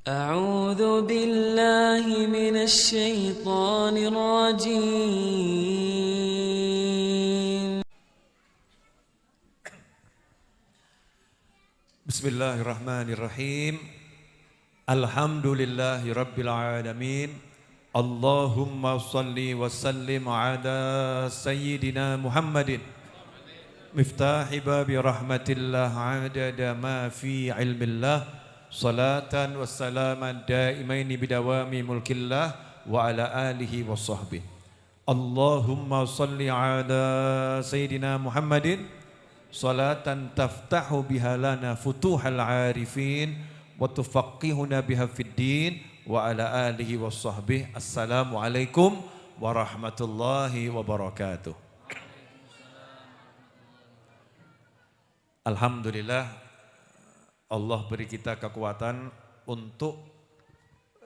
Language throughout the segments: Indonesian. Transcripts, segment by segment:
أعوذ بالله من الشيطان الرجيم. Bismillahirrahmanirrahim. Alhamdulillahi rabbil alamin. Allahumma salli wa sallim ala sayyidina Muhammadin miftahi babi rahmatillah adada ma fi ilmillah. Salatan wassalaman daimaini bidawami mulkillah wa ala alihi wa sahbihi. Allahumma salli ala sayyidina Muhammadin salatan taftahu biha lana futuhal arifin wa tufaqihuna biha fid din wa ala alihi wa sahbihi. Assalamualaikum warahmatullahi wabarakatuh. Alhamdulillah, Allah beri kita kekuatan untuk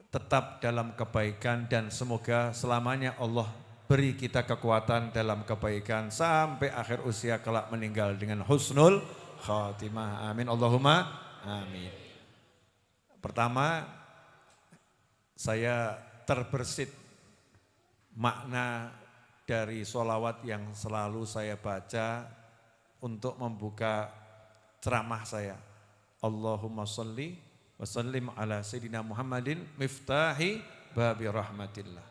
tetap dalam kebaikan dan semoga selamanya Allah beri kita kekuatan dalam kebaikan sampai akhir usia kelak meninggal dengan husnul khatimah. Amin Allahumma amin. Pertama, saya terbersit makna dari sholawat yang selalu saya baca untuk membuka ceramah saya. Allahumma salli wa sallim ala sayyidina Muhammadin miftahi babi rahmatillah.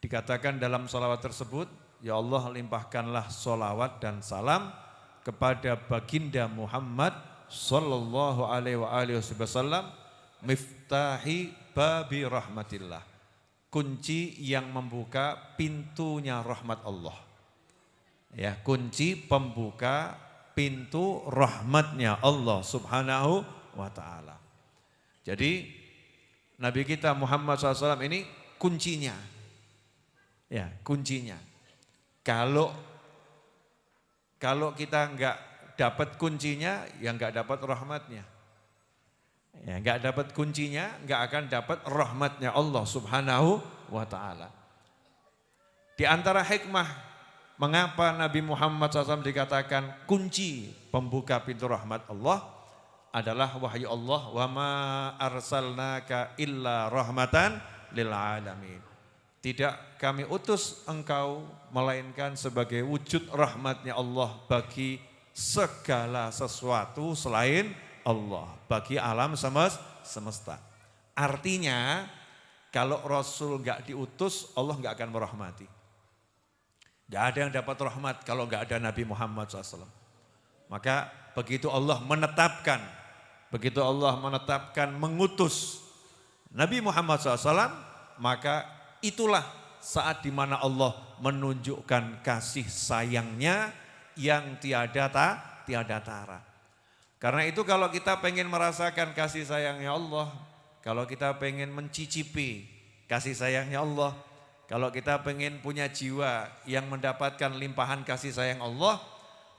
Dikatakan dalam sholawat tersebut, ya Allah limpahkanlah sholawat dan salam kepada baginda Muhammad sallallahu alaihi wasallam miftahi babi rahmatillah. Kunci yang membuka pintunya rahmat Allah. Ya, kunci pembuka pintu rahmatnya Allah subhanahu wa ta'ala. Jadi Nabi kita Muhammad SAW ini kuncinya. Ya, kuncinya. Kalau kita enggak dapat kuncinya, ya enggak dapat rahmatnya. Ya, enggak dapat kuncinya, enggak akan dapat rahmatnya Allah subhanahu wa ta'ala. Di antara hikmah mengapa Nabi Muhammad SAW dikatakan kunci pembuka pintu rahmat Allah adalah wahyu Allah, wa ma arsalnaka illa rahmatan lil alamin. Tidak kami utus engkau melainkan sebagai wujud rahmatnya Allah bagi segala sesuatu selain Allah, bagi alam semesta. Artinya kalau Rasul enggak diutus, Allah enggak akan merahmati. Tidak ada yang dapat rahmat kalau enggak ada Nabi Muhammad SAW. Maka begitu Allah menetapkan mengutus Nabi Muhammad SAW, maka itulah saat dimana Allah menunjukkan kasih sayangnya yang tiada tara. Karena itu kalau kita pengen merasakan kasih sayangnya Allah, kalau kita pengen mencicipi kasih sayangnya Allah, kalau kita pengen punya jiwa yang mendapatkan limpahan kasih sayang Allah,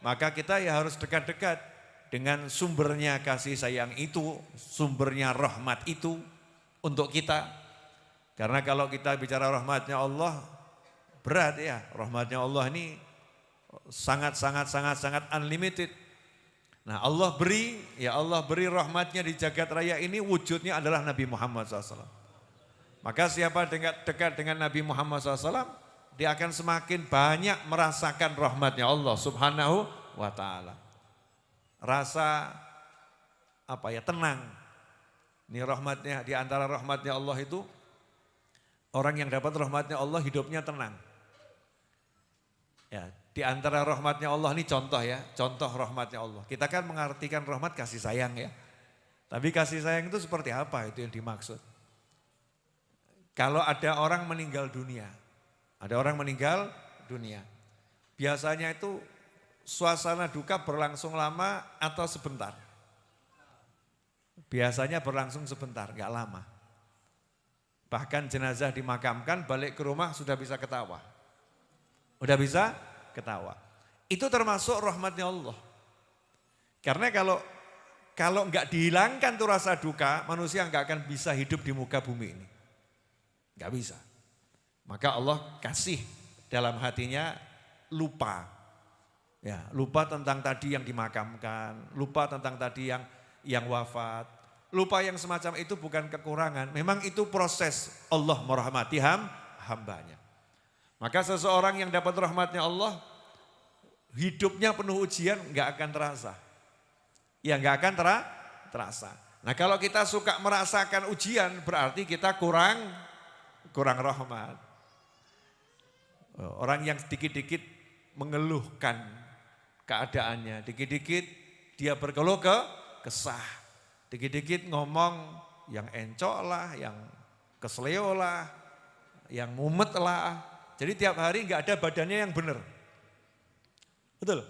maka kita ya harus dekat-dekat dengan sumbernya kasih sayang itu, sumbernya rahmat itu untuk kita. Karena kalau kita bicara rahmatnya Allah, berat ya, rahmatnya Allah ini sangat unlimited. Nah Allah beri rahmatnya di jagat raya ini wujudnya adalah Nabi Muhammad SAW. Maka siapa dekat dengan Nabi Muhammad SAW, dia akan semakin banyak merasakan rahmatnya Allah subhanahu wa ta'ala. Rasa tenang. Ini rahmatnya, di antara rahmatnya Allah itu, orang yang dapat rahmatnya Allah hidupnya tenang. Ya, di antara rahmatnya Allah ini contoh rahmatnya Allah. Kita kan mengartikan rahmat kasih sayang ya. Tapi kasih sayang itu seperti apa itu yang dimaksud? Kalau ada orang meninggal dunia, biasanya itu suasana duka berlangsung lama atau sebentar? Biasanya berlangsung sebentar, enggak lama. Bahkan jenazah dimakamkan, balik ke rumah sudah bisa ketawa. Itu termasuk rahmatnya Allah. Karena kalau enggak dihilangkan tuh rasa duka, manusia enggak akan bisa hidup di muka bumi ini. Enggak bisa. Maka Allah kasih dalam hatinya lupa. Ya, lupa tentang tadi yang dimakamkan, lupa tentang tadi yang wafat. Lupa yang semacam itu bukan kekurangan, memang itu proses Allah merahmati hambanya. Maka seseorang yang dapat rahmatnya Allah, hidupnya penuh ujian nggak akan terasa. Ya nggak akan terasa. Nah kalau kita suka merasakan ujian berarti kita kurang rahmat. Orang yang dikit-dikit mengeluhkan keadaannya, dikit-dikit dia berkeluh kesah. Dikit-dikit ngomong yang encok lah, yang kesleo lah, yang mumet lah. Jadi tiap hari nggak ada badannya yang benar. Betul?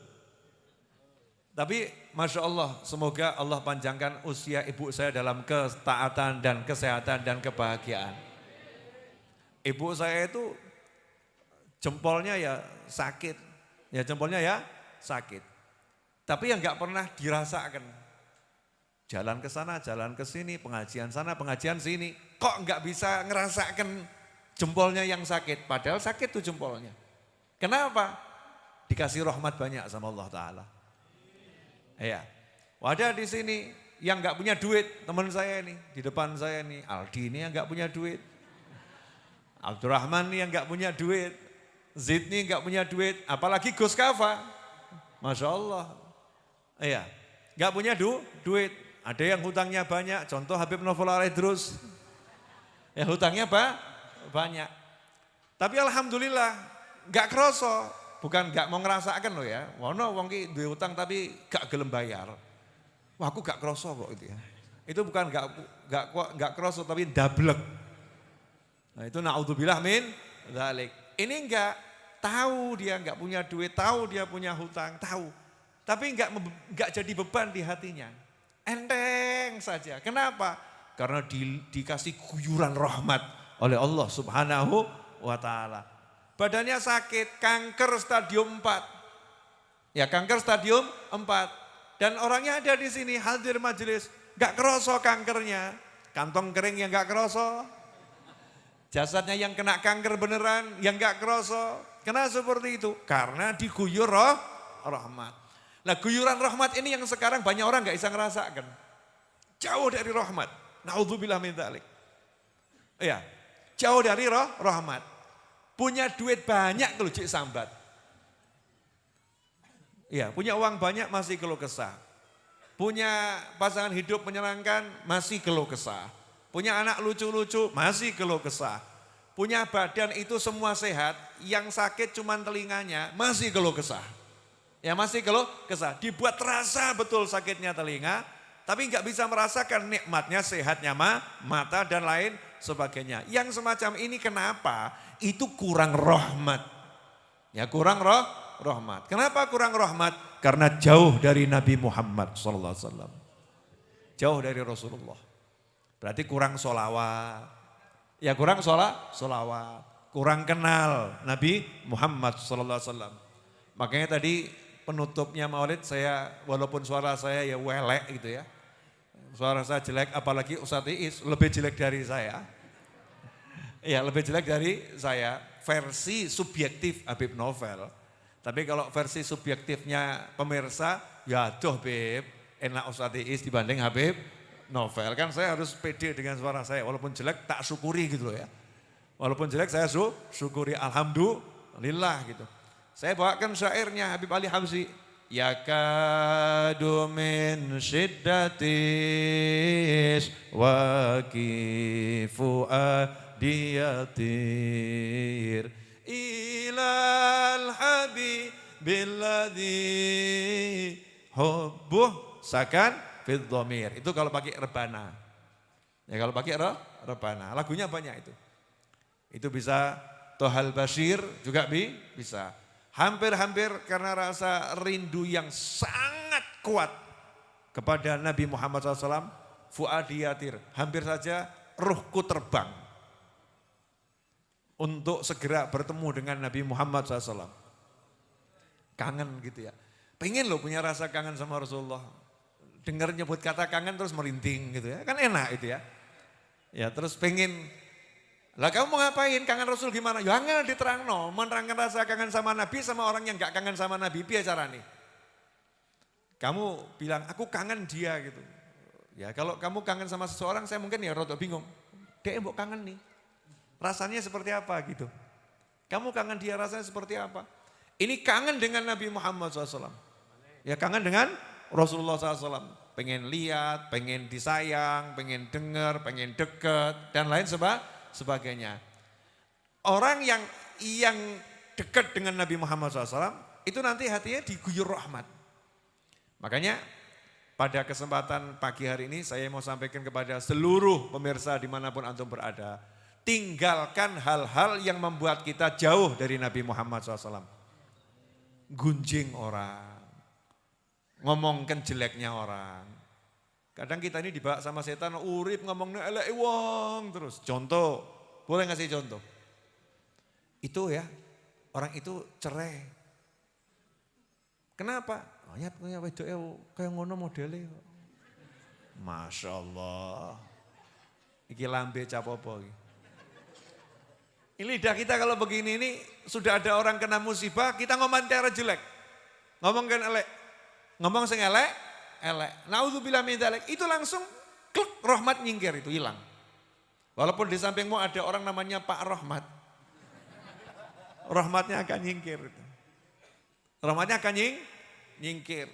Tapi Masya Allah, semoga Allah panjangkan usia ibu saya dalam ketaatan dan kesehatan dan kebahagiaan. Ibu saya itu jempolnya ya sakit, Tapi yang nggak pernah dirasakan. Jalan ke sana, jalan ke sini, pengajian sana, pengajian sini. Kok nggak bisa ngerasakan jempolnya yang sakit? Padahal sakit tuh jempolnya. Kenapa? Dikasih rahmat banyak sama Allah Ta'ala. Ya, wadah di sini yang nggak punya duit, teman saya ini, di depan saya ini, Aldi ini yang nggak punya duit. Abdurrahman ini yang nggak punya duit. Zid ini nggak punya duit, apalagi Gus Kafa. Masya Allah. Iya, nggak punya duit. Ada yang hutangnya banyak, contoh Habib Novel Aridrus. Ya hutangnya banyak. Tapi alhamdulillah gak kroso, bukan gak mau ngerasakan loh ya. Wono wong ki duwe hutang tapi gak gelem bayar. Wah aku gak kroso kok itu ya. Itu bukan gak kroso tapi dablek. Nah itu naudzubillah min dzalik. Ini enggak tahu dia enggak punya duit, tahu dia punya hutang, tahu. Tapi enggak jadi beban di hatinya. Enteng saja. Kenapa? Karena dikasih guyuran rahmat oleh Allah Subhanahu wa Ta'ala. Badannya sakit, kanker stadium 4. Ya, kanker stadium 4. Dan orangnya ada di sini, hadir majelis. Gak keroso kankernya. Kantong kering yang gak keroso. Jasadnya yang kena kanker beneran, yang gak keroso. Kenapa seperti itu? Karena diguyur rahmat. Nah guyuran rahmat ini yang sekarang banyak orang gak bisa ngerasakan. Jauh dari rahmat. Naudzubillah min dzalik. Iya, jauh dari rahmat. Punya duit banyak kalau cik sambat. Iya, punya uang banyak masih keluh kesah. Punya pasangan hidup menyenangkan masih keluh kesah. Punya anak lucu-lucu masih keluh kesah. Punya badan itu semua sehat, yang sakit cuman telinganya masih keluh kesah. Ya masih keluh kesah, dibuat terasa betul sakitnya telinga, tapi nggak bisa merasakan nikmatnya, sehatnya mata dan lain sebagainya. Yang semacam ini kenapa? Itu kurang rahmat. Ya kurang rahmat. Kenapa kurang rahmat? Karena jauh dari Nabi Muhammad SAW. Jauh dari Rasulullah. Berarti kurang sholawat. Ya kurang sholawat. Kurang kenal Nabi Muhammad SAW. Makanya tadi penutupnya maulid saya, walaupun suara saya ya welek gitu ya. Suara saya jelek, apalagi Ustadz Iis lebih jelek dari saya. Ya lebih jelek dari saya, versi subjektif Habib Novel. Tapi kalau versi subjektifnya pemirsa, ya aduh Beb, enak Ustadz Iis dibanding Habib Novel. Kan saya harus pede dengan suara saya, walaupun jelek tak syukuri gitu loh ya. Walaupun jelek saya syukuri, alhamdulillah gitu. Saya bawakan syairnya Habib Ali Hamzi. Yakadu min syiddatis wa kifu adiyatir ilal habibilladzi hubbuh sakan fid dhamir. Itu kalau pakai rebana. Ya kalau pakai rebana. Lagunya banyak itu. Itu bisa Tohal Bashir juga bisa. Hampir-hampir karena rasa rindu yang sangat kuat kepada Nabi Muhammad SAW, fuadi yatir, hampir saja ruhku terbang untuk segera bertemu dengan Nabi Muhammad SAW. Kangen gitu ya. Pengen loh punya rasa kangen sama Rasulullah. Dengar nyebut kata kangen terus merinding gitu ya. Kan enak itu ya. Ya terus pengen. Lah kamu mau ngapain? Kangen Rasul gimana? Ya angel diterangno, menerangkan rasa kangen sama Nabi sama orang yang gak kangen sama Nabi, piye carane? Kamu bilang aku kangen dia gitu. Ya kalau kamu kangen sama seseorang, saya mungkin ya rada bingung. Dia mbok kangen nih. Rasanya seperti apa gitu. Kamu kangen dia rasanya seperti apa. Ini kangen dengan Nabi Muhammad SAW. Ya kangen dengan Rasulullah SAW. Pengen lihat, pengen disayang, pengen dengar, pengen deket, dan lain sebagainya. Orang yang dekat dengan Nabi Muhammad SAW, itu nanti hatinya diguyur rahmat. Makanya pada kesempatan pagi hari ini saya mau sampaikan kepada seluruh pemirsa dimanapun antum berada. Tinggalkan hal-hal yang membuat kita jauh dari Nabi Muhammad SAW. Gunjing orang, ngomongkan jeleknya orang. Kadang kita ini dibawa sama setan, urip ngomongnya elek wong terus. Contoh, boleh ngasih contoh? Itu ya, orang itu cerai. Kenapa? Ayat kayak wedoknya kayak ngono modelnya. Masya Allah. Iki lambe capopo. Ini lidah kita kalau begini ini sudah ada orang kena musibah, kita ngomentari jelek. Ngomongkan elek. Ngomong sing elek, elek. Naudzubillah min dzalik. Itu langsung klik rahmat nyingkir itu hilang. Walaupun di sampingmu ada orang namanya Pak Rahmat. Rahmatnya akan nyingkir itu. Rahmatnya akan nyingkir.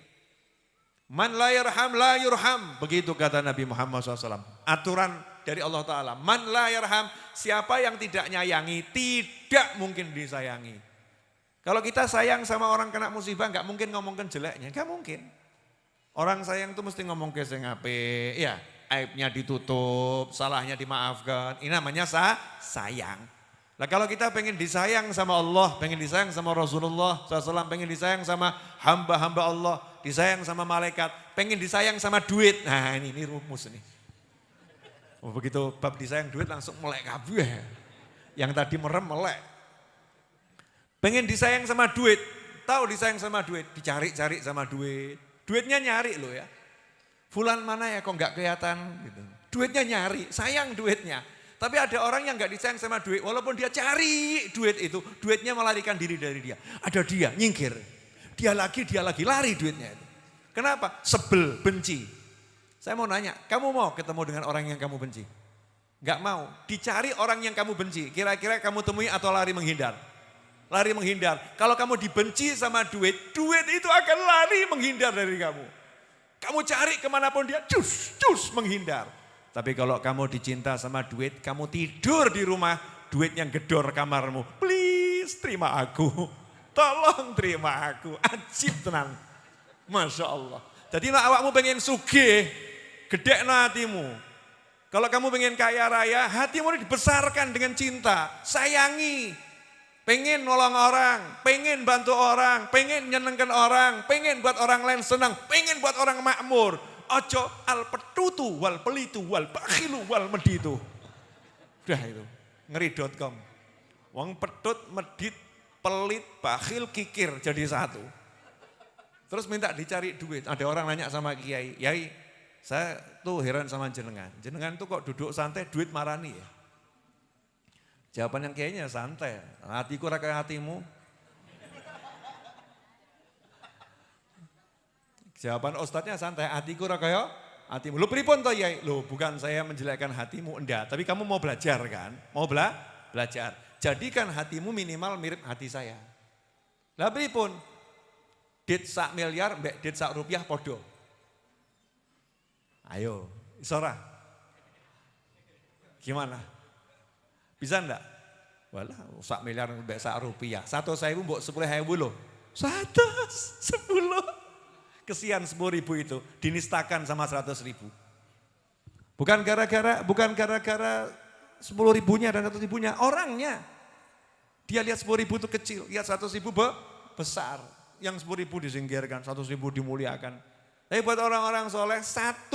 Man la yarham la yurham. Begitu kata Nabi Muhammad SAW. Aturan dari Allah Ta'ala. Man la yarham. Siapa yang tidak nyayangi tidak mungkin disayangi. Kalau kita sayang sama orang kena musibah gak mungkin ngomongkan jeleknya. Gak mungkin. Orang sayang itu mesti ngomong ke sing apik. Ya, aibnya ditutup, salahnya dimaafkan. Ini namanya sayang. Nah kalau kita pengen disayang sama Allah, pengen disayang sama Rasulullah SAW, pengen disayang sama hamba-hamba Allah, disayang sama malaikat, pengen disayang sama duit. Nah ini rumus nih. Oh, begitu bab disayang duit langsung melek kabeh. Yang tadi merem melek. Pengen disayang sama duit, tahu disayang sama duit, dicari-cari sama duit. Duitnya nyari loh ya. Fulan mana ya kok nggak kelihatan gitu. Duitnya nyari, sayang duitnya. Tapi ada orang yang gak disayang sama duit, walaupun dia cari duit itu, duitnya melarikan diri dari dia. Ada dia, nyingkir. Dia lagi, lari duitnya itu. Kenapa? Sebel, benci. Saya mau nanya, kamu mau ketemu dengan orang yang kamu benci? Gak mau, dicari orang yang kamu benci. Kira-kira kamu temui atau lari menghindar? Lari menghindar. Kalau kamu dibenci sama duit, duit itu akan lari menghindar dari kamu. Kamu cari kemanapun dia, cus menghindar. Tapi kalau kamu dicinta sama duit, kamu tidur di rumah, duit yang gedor kamarmu. Please terima aku, tolong terima aku, ajib tenang. Masya Allah. Jadi awakmu pengen sugih, gede hatimu. Kalau kamu pengen kaya raya, hatimu dibesarkan dengan cinta, sayangi. Pengen nolong orang, pengen bantu orang, pengen nyenengkan orang, pengen buat orang lain senang, pengen buat orang makmur. Ojo al petutu wal pelitu wal bakhilu wal meditu. Udah itu, ngeri.com. Wong petut, medit, pelit, bakhil, kikir jadi satu. Terus minta dicari duit. Ada orang nanya sama kiai, "Yai, saya tuh heran sama jenengan. Jenengan tuh kok duduk santai duit marani ya?" Jawaban yang kiainya santai. Hatiku ra kaya hatimu. Jawaban ustadznya santai, hatiku ra kaya hatimu. Lu pripun toh Yai? Loh bukan saya menjelekkan hatimu, enggak. Tapi kamu mau belajar kan? Mau belajar. Jadikan hatimu minimal mirip hati saya. Lah pripun? Dit sak miliar, mbek dit sak rupiah podo. Ayo, isora. Gimana? Bisa enggak? Walah, sak miliar mbek sak rupiah. 100.000 mbok 10.000 loh. 110. Kesian 10.000 itu dinistakan sama 100.000. Bukan gara-gara 10.000-nya dan 100.000-nya, orangnya. Dia lihat 10.000 itu kecil, lihat 100.000 besar. Yang 10.000 disingkirkan, 100.000 dimuliakan. Tapi buat orang-orang soleh, 1,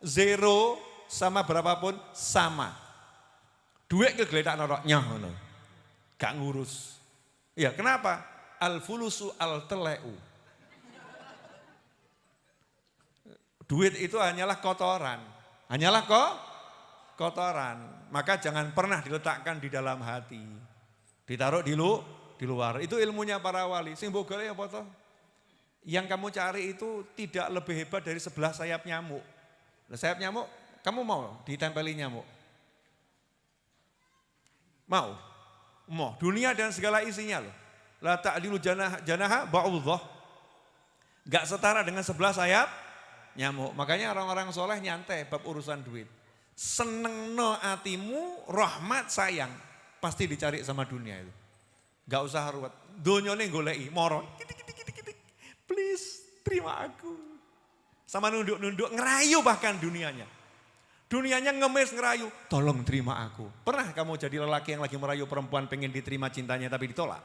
0 sama berapapun sama. Duit kegeletak noroknya, gak ngurus. Ya kenapa? Al-fulusu al-teleu. Duit itu hanyalah kotoran. Hanyalah kotoran. Maka jangan pernah diletakkan di dalam hati. Ditaruh di luar. Itu ilmunya para wali. Sing bogole apa toh? Yang kamu cari itu tidak lebih hebat dari 11 sayap nyamuk. Sayap nyamuk, kamu mau ditempeli nyamuk? Mau? Mau. Dunia dan segala isinya loh. La ta'dilu janaha ba'udhah. Gak setara dengan 11 sayap nyamuk. Makanya orang-orang soleh nyantai bab urusan duit. Seneng no atimu, rahmat sayang. Pasti dicari sama dunia itu. Gak usah ruwet. Donyone golei, moro. Please, terima aku. Sama nunduk-nunduk, ngerayu bahkan dunianya. Dunianya ngemis ngerayu, tolong terima aku. Pernah kamu jadi lelaki yang lagi merayu perempuan pengen diterima cintanya tapi ditolak?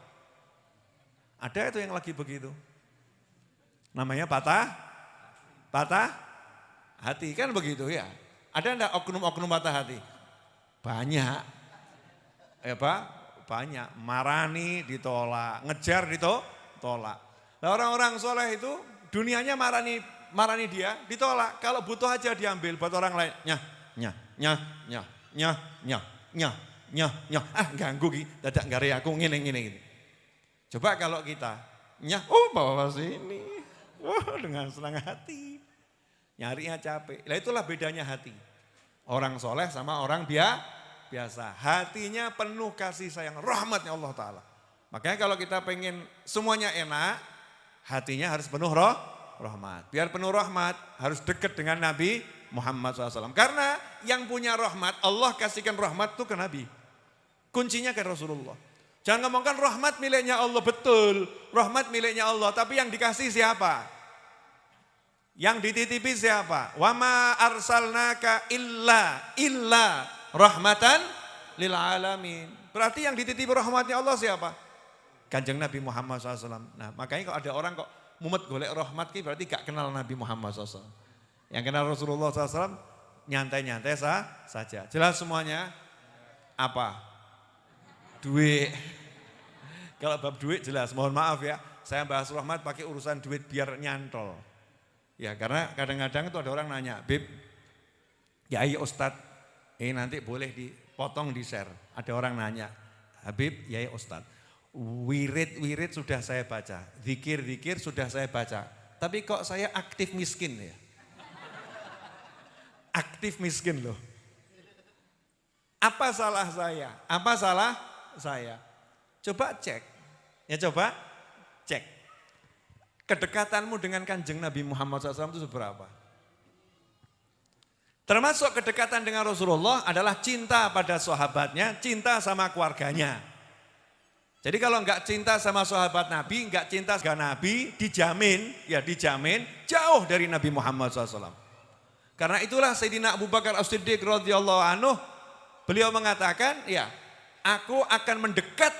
Ada itu yang lagi begitu. Namanya patah hati, kan begitu ya. Ada enggak oknum-oknum patah hati? Banyak. Ya Pak, banyak. Marani ditolak, ngejar ditolak. Nah, orang-orang soleh itu dunianya marani dia, ditolak. Kalau butuh aja diambil buat orang lain. Ganggu ki, dadak gare aku ngene. Coba kalau kita, bawa sini. Dengan senang hati. Nyarinya capek. Lah itulah bedanya hati. Orang soleh sama orang biasa. Hatinya penuh kasih sayang, rahmatnya Allah Ta'ala. Makanya kalau kita pengen semuanya enak, hatinya harus penuh rahmat. Biar penuh rahmat, harus dekat dengan Nabi Muhammad SAW. Karena yang punya rahmat, Allah kasihkan rahmat itu ke Nabi. Kuncinya ke Rasulullah. Jangan ngomongkan rahmat miliknya Allah, betul. Rahmat miliknya Allah, tapi yang dikasih siapa? Yang dititipi siapa? Wa ma arsalnaka illa rahmatan lil alamin. Berarti yang dititipi rahmatnya Allah siapa? Kanjeng Nabi Muhammad SAW. Nah, makanya kalau ada orang kok mumet golek rahmat ki berarti gak kenal Nabi Muhammad SAW. Yang kenal Rasulullah SAW nyantai-nyantai saja. Jelas semuanya? Apa? Duit. Kalau bab duit jelas, mohon maaf ya. Saya bahas rahmat pakai urusan duit biar nyantol. Ya karena kadang-kadang itu ada orang nanya, Bib, ya iya Ustadz, nanti boleh dipotong di share. Ada orang nanya, Habib, ya iya Ustadz. Wirid sudah saya baca, zikir sudah saya baca. Tapi kok saya aktif miskin ya? Aktif miskin loh. Apa salah saya? Apa salah saya? Coba cek. Ya coba cek. Kedekatanmu dengan Kanjeng Nabi Muhammad SAW itu seberapa? Termasuk kedekatan dengan Rasulullah adalah cinta pada sahabatnya, cinta sama keluarganya. Jadi kalau enggak cinta sama sahabat Nabi, enggak cinta sama Nabi, dijamin jauh dari Nabi Muhammad SAW. Karena itulah Sayyidina Abu Bakar As-Siddiq radhiyallahu anhu, beliau mengatakan, ya, aku akan mendekat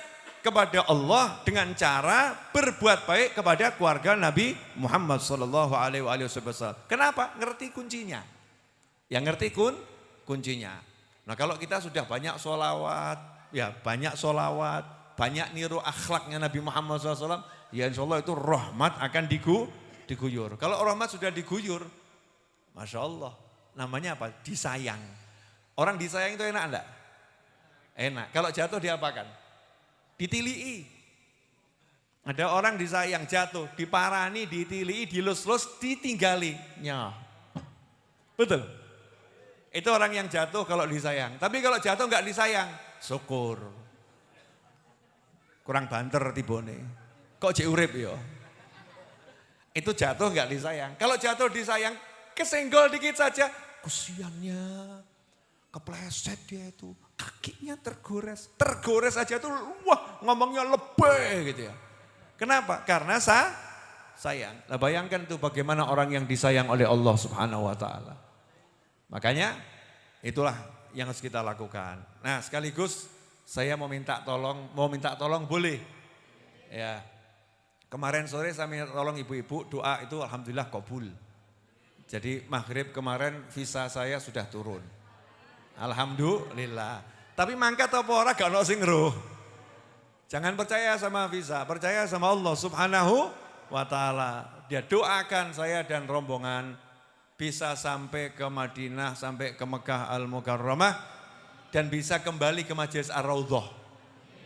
kepada Allah dengan cara berbuat baik kepada keluarga Nabi Muhammad SAW. Kenapa? Ngerti kuncinya. Yang ngerti kuncinya. Nah kalau kita sudah banyak sholawat, banyak niru akhlaknya Nabi Muhammad SAW, ya insya Allah itu rahmat akan diguyur. Kalau rahmat sudah diguyur, Masya Allah, namanya apa? Disayang. Orang disayang itu enak enggak? Enak. Kalau jatuh diapakan? Ditilii. Ada orang disayang jatuh, diparani, ditilii, dilus-lus, ditinggali. Nyah. Betul? Itu orang yang jatuh kalau disayang. Tapi kalau jatuh enggak disayang, syukur. Kurang banter tibone. Kok jek urip ya? Itu jatuh enggak disayang. Kalau jatuh disayang, kesenggol dikit saja, kesiannya. Kepleset dia itu, kakinya tergores aja tuh, wah ngomongnya lebih gitu ya. Kenapa? Karena sayang. Nah bayangkan tuh bagaimana orang yang disayang oleh Allah Subhanahu Wa Taala. Makanya itulah yang harus kita lakukan. Nah sekaligus saya mau minta tolong boleh? Ya. Kemarin sore saya minta tolong ibu-ibu doa itu alhamdulillah kabul. Jadi maghrib kemarin visa saya sudah turun. Alhamdulillah. Tapi mangkat apa ora gak ono sing ngeruh. Jangan percaya sama visa, percaya sama Allah Subhanahu wa taala. Dia doakan saya dan rombongan bisa sampai ke Madinah, sampai ke Mekah Al-Mukarramah dan bisa kembali ke Majelis Ar-Raudhah.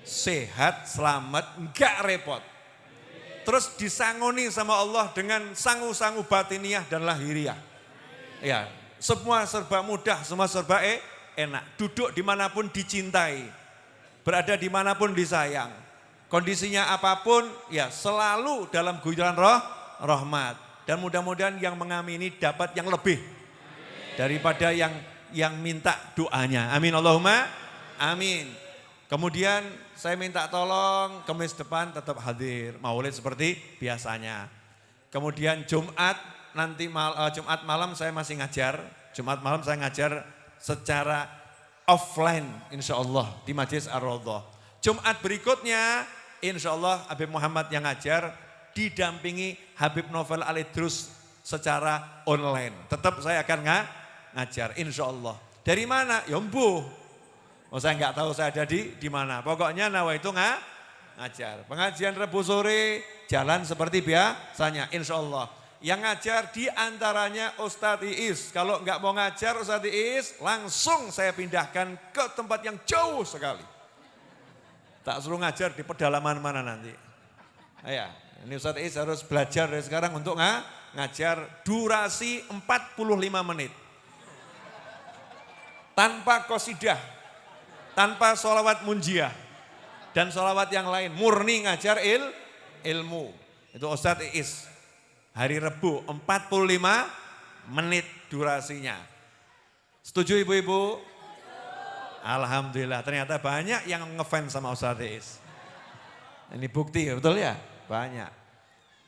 Sehat, selamat, enggak repot. Terus disangoni sama Allah dengan sangu-sangu batiniah dan lahiriah. Ya, Semua serba mudah, semua serba enak. Duduk dimanapun dicintai. Berada dimanapun disayang. Kondisinya apapun ya selalu dalam guyuran rahmat. Dan mudah-mudahan yang mengamini dapat yang lebih daripada yang minta doanya. Amin Allahumma amin. Kemudian saya minta tolong Kamis depan tetap hadir maulid seperti biasanya. Kemudian Jumat Jumat malam saya masih ngajar. Jumat malam saya ngajar secara offline insya Allah di Majelis Ar-Raudhah. Jumat berikutnya insya Allah Habib Muhammad yang ngajar didampingi Habib Novel Alidrus secara online. Tetap saya akan ngajar insya Allah. Dari mana? Ya mbuh. Oh saya nggak tahu saya ada di mana. Pokoknya nawaitu ngajar. Pengajian Rebu sore jalan seperti biasanya insya Allah. Yang ngajar diantaranya Ustadz Iis. Kalau nggak mau ngajar Ustadz Iis langsung saya pindahkan ke tempat yang jauh sekali. Tak suruh ngajar di pedalaman mana nanti. Ya, ini Ustadz Iis harus belajar dari sekarang untuk ngajar durasi 45 menit. Tanpa qasidah, tanpa sholawat munjiah, dan sholawat yang lain. Murni ngajar ilmu. Itu Ustadz Iis. Hari Rebu 45 menit durasinya. Setuju ibu-ibu? Alhamdulillah ternyata banyak yang ngefans sama Ustadz Iis. Ini bukti betul ya? Banyak.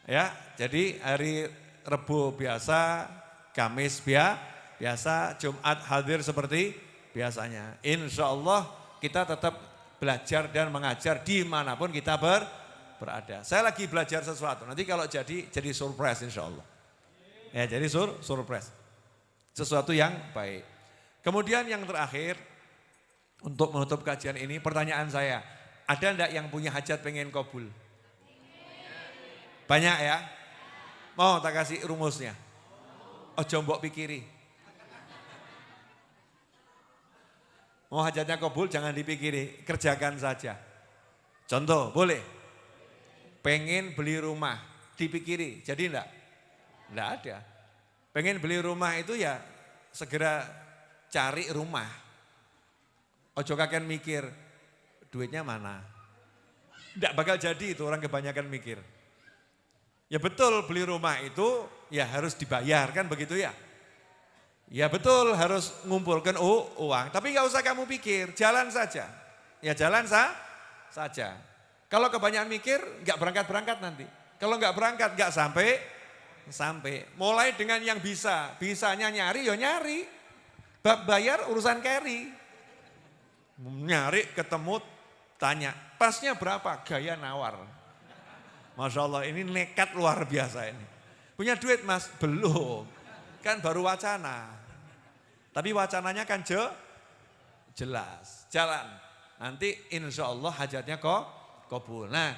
Ya, jadi hari Rebu biasa, Kamis biasa, Jumat hadir seperti biasanya. Insya Allah kita tetap belajar dan mengajar dimanapun kita berada. Saya lagi belajar sesuatu, nanti kalau jadi surprise insya Allah. Ya jadi surprise. Sesuatu yang baik. Kemudian yang terakhir, untuk menutup kajian ini pertanyaan saya, ada enggak yang punya hajat pengen kabul? Banyak ya? Mau tak kasih rumusnya? Ojo mbok pikiri. Mau hajatnya kabul jangan dipikiri, kerjakan saja. Contoh, boleh? Pengen beli rumah, dipikiri, jadi enggak? Enggak ada. Pengen beli rumah itu ya segera cari rumah. Ojo kakek mikir, duitnya mana? Enggak bakal jadi itu orang kebanyakan mikir. Ya betul beli rumah itu ya harus dibayar kan begitu ya. Ya betul harus ngumpulkan uang, tapi enggak usah kamu pikir, jalan saja. Ya jalan saja. Kalau kebanyakan mikir, enggak berangkat-berangkat nanti. Kalau enggak berangkat, enggak sampai. Mulai dengan yang bisa. Bisanya nyari, ya nyari. Bayar urusan carry. Nyari, ketemu, tanya. Pasnya berapa? Gaya nawar. Masya Allah, ini nekat luar biasa ini. Punya duit mas? Belum. Kan baru wacana. Tapi wacananya kan jelas. Jalan. Nanti insya Allah hajatnya kabul. Nah,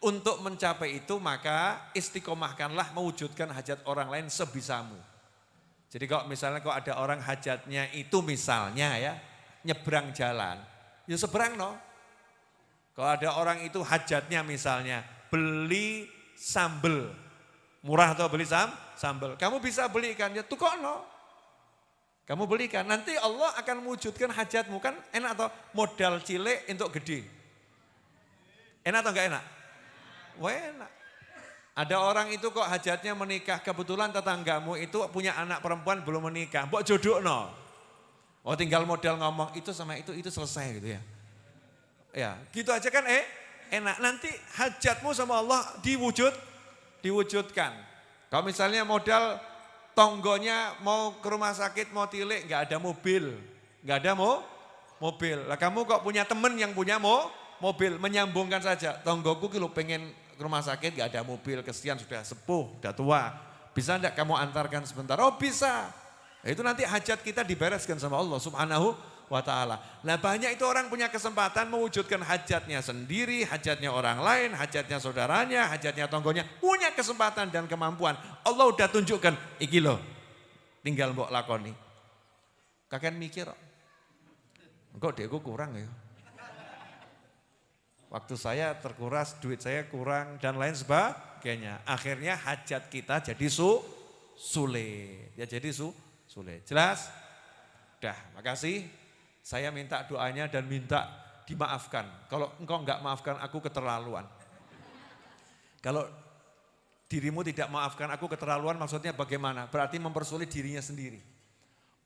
untuk mencapai itu maka istiqomahkanlah mewujudkan hajat orang lain sebisamu. Jadi kalau misalnya ada orang hajatnya itu misalnya ya nyebrang jalan, ya seberang no. Kalau ada orang itu hajatnya misalnya beli sambel, murah atau beli sambel, kamu bisa belikan ya tukono. Kamu belikan, nanti Allah akan mewujudkan hajatmu kan enak atau modal cilik untuk gede. Enak atau enggak enak? Wah enak. Ada orang itu kok hajatnya menikah, kebetulan tetanggamu itu punya anak perempuan belum menikah, mbok jodohno. Oh tinggal modal ngomong itu sama itu selesai gitu ya. Ya gitu aja kan enak. Nanti hajatmu sama Allah diwujudkan. Kalau misalnya modal tonggonya mau ke rumah sakit mau tilik nggak ada mobil. Lah kamu kok punya temen yang punya mobil, menyambungkan saja. Tonggoku kalau pengen ke rumah sakit gak ada mobil, kesian sudah sepuh, sudah tua. Bisa enggak kamu antarkan sebentar? Oh bisa. Nah, itu nanti hajat kita dibereskan sama Allah subhanahu wa ta'ala. Nah banyak itu orang punya kesempatan mewujudkan hajatnya sendiri, hajatnya orang lain, hajatnya saudaranya, hajatnya tonggonya. Punya kesempatan dan kemampuan. Allah udah tunjukkan, iki loh, tinggal mbok lakoni. Kakek mikir, kok dia kurang ya. Waktu saya terkuras, duit saya kurang dan lain sebagainya. Akhirnya hajat kita jadi sulit. Ya jadi sulit. Jelas? Dah, makasih. Saya minta doanya dan minta dimaafkan. Kalau engkau enggak maafkan aku keterlaluan. Kalau dirimu tidak maafkan aku keterlaluan maksudnya bagaimana? Berarti mempersulit dirinya sendiri.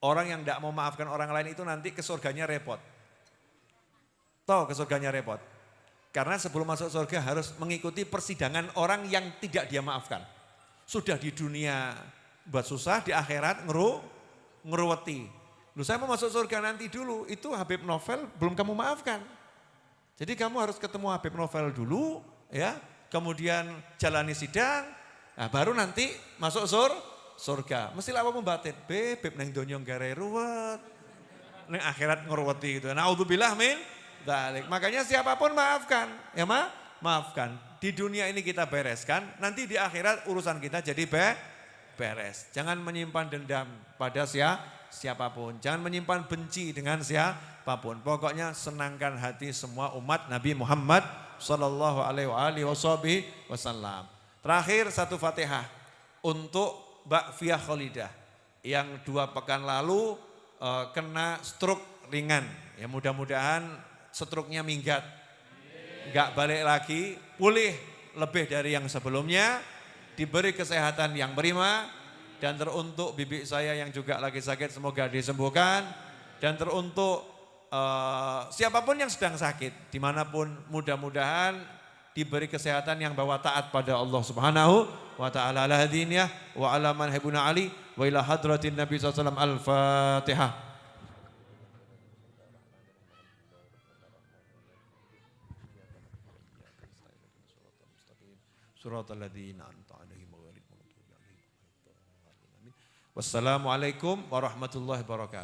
Orang yang enggak mau maafkan orang lain itu nanti ke surganya repot. Tahu ke surganya repot? Karena sebelum masuk surga harus mengikuti persidangan orang yang tidak dia maafkan. Sudah di dunia buat susah, di akhirat ngeruweti. Lu saya mau masuk surga nanti dulu, itu Habib Novel belum kamu maafkan. Jadi kamu harus ketemu Habib Novel dulu, ya, kemudian jalani sidang, nah baru nanti masuk surga. Mesti apa membatin, beb neng donyong garai ruwet, neng akhirat ngeruweti gitu. Naudzubillah min dzalik. Makanya siapapun maafkan, ya maafkan. Di dunia ini kita bereskan, nanti di akhirat urusan kita jadi beres. Jangan menyimpan dendam pada siapapun. Jangan menyimpan benci dengan siapapun. Pokoknya senangkan hati semua umat Nabi Muhammad sallallahu alaihi wasallam. Terakhir satu Fatihah untuk Mbak Fia Khalidah yang 2 pekan lalu kena stroke ringan. Ya mudah-mudahan stroke-nya minggat. Enggak balik lagi, pulih lebih dari yang sebelumnya, diberi kesehatan yang prima. Dan teruntuk bibi saya yang juga lagi sakit semoga disembuhkan. Dan teruntuk siapapun yang sedang sakit dimanapun mudah-mudahan diberi kesehatan yang bawa taat pada Allah Subhanahu wa ta'ala. Ala hadiniyah wa ala man habuna ali wa ila hadratin Nabi SAW. Al-Fatihah. Suratal ladzina an'amta 'alaihim ghairil maghdubi 'alaihim waladdallin. Wassalamualaikum warahmatullahi wabarakatuh.